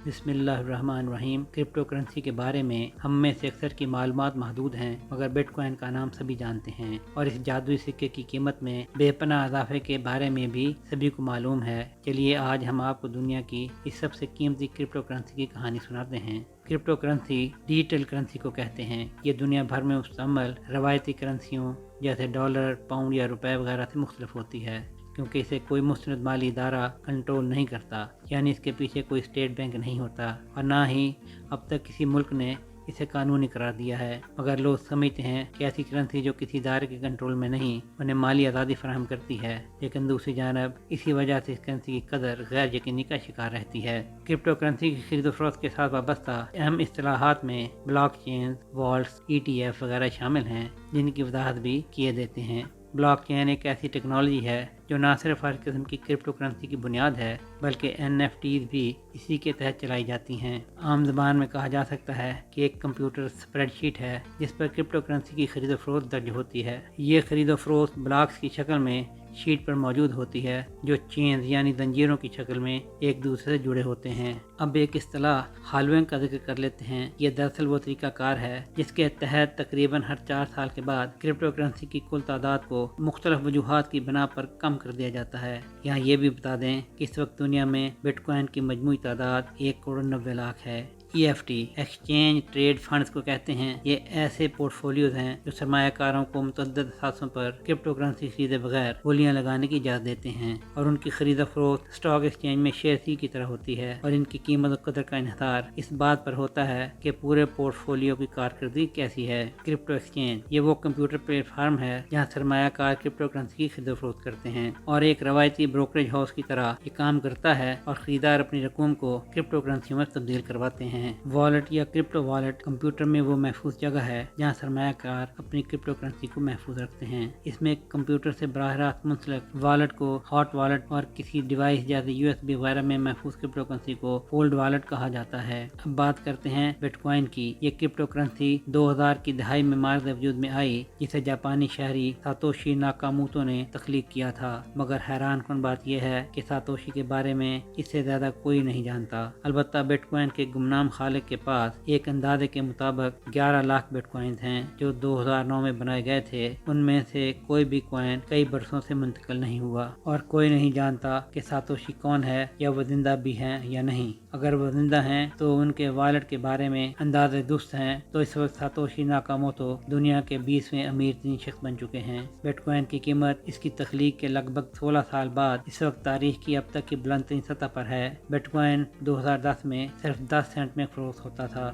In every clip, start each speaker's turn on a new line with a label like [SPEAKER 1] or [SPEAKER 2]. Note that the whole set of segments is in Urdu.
[SPEAKER 1] بسم اللہ الرحمن الرحیم۔ کرپٹو کرنسی کے بارے میں ہم میں سے اکثر کی معلومات محدود ہیں، مگر بٹ کوائن کا نام سبھی جانتے ہیں اور اس جادوئی سکے کی قیمت میں بے پناہ اضافے کے بارے میں بھی سبھی کو معلوم ہے۔ چلیے آج ہم آپ کو دنیا کی اس سب سے قیمتی کرپٹو کرنسی کی کہانی سناتے ہیں۔ کرپٹو کرنسی ڈیجیٹل کرنسی کو کہتے ہیں۔ یہ دنیا بھر میں مستعمل روایتی کرنسیوں جیسے ڈالر، پاؤنڈ یا روپے وغیرہ سے مختلف ہوتی ہے، کیونکہ اسے کوئی مستند مالی ادارہ کنٹرول نہیں کرتا، یعنی اس کے پیچھے کوئی اسٹیٹ بینک نہیں ہوتا اور نہ ہی اب تک کسی ملک نے اسے قانونی قرار دیا ہے۔ مگر لوگ سمجھتے ہیں کہ ایسی کرنسی جو کسی ادارے کے کنٹرول میں نہیں انہیں مالی آزادی فراہم کرتی ہے، لیکن دوسری جانب اسی وجہ سے اس کرنسی کی قدر غیر یقینی کا شکار رہتی ہے۔ کرپٹو کرنسی کی خرید و فروخت کے ساتھ وابستہ اہم اصطلاحات میں بلاک چین، والٹس، ETF وغیرہ شامل ہیں، جن کی وضاحت بھی کیے دیتے ہیں۔ بلاک چین ایک ایسی ٹیکنالوجی ہے جو نہ صرف ہر قسم کی کرپٹو کرنسی کی بنیاد ہے، بلکہ NFTs بھی اسی کے تحت چلائی جاتی ہیں۔ عام زبان میں کہا جا سکتا ہے کہ ایک کمپیوٹر اسپریڈ شیٹ ہے جس پر کرپٹو کرنسی کی خرید و فروخت درج ہوتی ہے۔ یہ خرید و فروخت بلاکس کی شکل میں شیٹ پر موجود ہوتی ہے جو چینز یعنی زنجیروں کی شکل میں ایک دوسرے سے جڑے ہوتے ہیں۔ اب ایک اصطلاح ہالوینگ کا ذکر کر لیتے ہیں۔ یہ دراصل وہ طریقہ کار ہے جس کے تحت تقریباً ہر 4 سال کے بعد کرپٹو کرنسی کی کل تعداد کو مختلف وجوہات کی بنا پر کم کر دیا جاتا ہے۔ یہاں یہ بھی بتا دیں کہ اس وقت دنیا میں بٹ کوائن کی مجموعی تعداد 1,90,00,000 ہے۔ EFT ایکسچینج ٹریڈ فنڈز کو کہتے ہیں۔ یہ ایسے پورٹ فولیوز ہیں جو سرمایہ کاروں کو متعدد اثاثوں پر کرپٹو کرنسی خریدے بغیر بولیاں لگانے کی اجازت دیتے ہیں، اور ان کی خرید و فروخت اسٹاک ایکسچینج میں شیئر کی طرح ہوتی ہے، اور ان کی قیمت و قدر کا انحصار اس بات پر ہوتا ہے کہ پورے پورٹ فولیو کی کارکردگی کیسی ہے۔ کرپٹو ایکسچینج یہ وہ کمپیوٹر پلیٹ فارم ہے جہاں سرمایہ کار کرپٹو کرنسی کی خرید و فروخت کرتے ہیں، اور ایک روایتی بروکریج ہاؤس کی طرح یہ کام کرتا ہے اور خریدار اپنی رقوم کو کرپٹو کرنسی میں تبدیل کرواتے ہیں۔ والٹ یا کرپٹو والٹ کمپیوٹر میں وہ محفوظ جگہ ہے جہاں سرمایہ کار اپنی کرپٹو کرنسی کو محفوظ رکھتے ہیں۔ اس میں کمپیوٹر سے براہ راست منسلک والٹ کو ہاٹ والٹ اور کسی ڈیوائس جیسے USB وغیرہ میں محفوظ کرپٹو کرنسی کو کولڈ والٹ کہا جاتا ہے۔ اب بات کرتے ہیں بٹ کوائن کی۔ یہ کرپٹو کرنسی 2000 کی دہائی میں مارز وجود میں آئی، جسے جاپانی شہری ساتوشی ناکاموتو نے تخلیق کیا تھا، مگر حیران کن بات یہ ہے کہ ساتوشی کے بارے میں اس سے زیادہ کوئی نہیں جانتا۔ البتہ بٹ کوائن کے گمنام خالق کے پاس ایک اندازے کے مطابق 11 لاکھ بٹ کوائنز ہیں جو 2009 میں بنائے گئے تھے۔ ان میں سے کوئی بھی کوائن کئی برسوں سے منتقل نہیں ہوا، اور کوئی نہیں جانتا کہ ساتوشی کون ہے یا وہ زندہ بھی ہیں یا نہیں۔ اگر وہ زندہ ہیں تو ان کے والٹ کے بارے میں اندازے درست ہیں تو اس وقت ساتوشی ناکاموتو دنیا کے 20ویں امیر ترین شخص بن چکے ہیں۔ بٹ کوائن کی قیمت اس کی تخلیق کے لگ بھگ 16 سال بعد اس وقت تاریخ کی اب تک کی بلند ترین سطح پر ہے۔ بٹ کوائن 2010 میں صرف 10 سینٹ میں فروخت ہوتا تھا،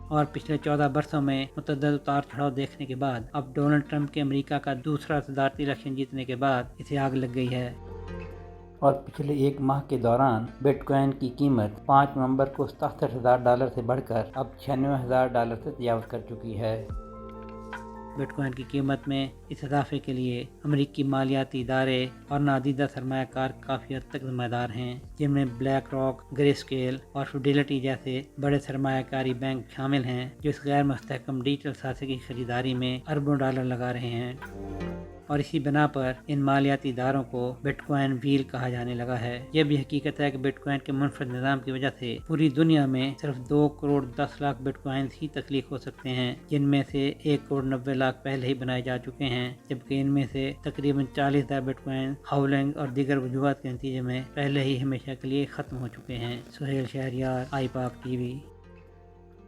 [SPEAKER 1] اور پچھلے 14 برسوں میں متعدد اتار چڑھاؤ دیکھنے کے بعد اب ڈونلڈ ٹرمپ کے امریکہ کا دوسرا صدارتی الیکشن جیتنے کے بعد اسے آگ لگ گئی ہے، اور پچھلے ایک ماہ کے دوران بٹ کوائن کی قیمت 5 نومبر کو $67,000 سے بڑھ کر اب $96,000 سے تجاوز کر چکی ہے۔ بٹ کوائن کی قیمت میں اس اضافے کے لیے امریکی مالیاتی ادارے اور نادیدہ سرمایہ کار کافی حد تک ذمہ دار ہیں، جن میں بلیک راک، گرے اسکیل اور فیڈیلٹی جیسے بڑے سرمایہ کاری بینک شامل ہیں جو اس غیر مستحکم ڈیجیٹل اثاثے کی خریداری میں اربوں ڈالر لگا رہے ہیں، اور اسی بنا پر ان مالیاتی اداروں کو بٹ کوائن ویل کہا جانے لگا ہے۔ یہ بھی حقیقت ہے کہ بٹ کوائن کے منفرد نظام کی وجہ سے پوری دنیا میں صرف 2,10,00,000 بٹ کوائنز ہی تخلیق ہو سکتے ہیں، جن میں سے 1,90,00,000 پہلے ہی بنائے جا چکے ہیں، جبکہ ان میں سے تقریباً 40,000 بٹ کوائن ہاولنگ اور دیگر وجوہات کے نتیجے میں پہلے ہی ہمیشہ کے لیے ختم ہو چکے ہیں۔ سہیل شہریار، آئی پاک TV۔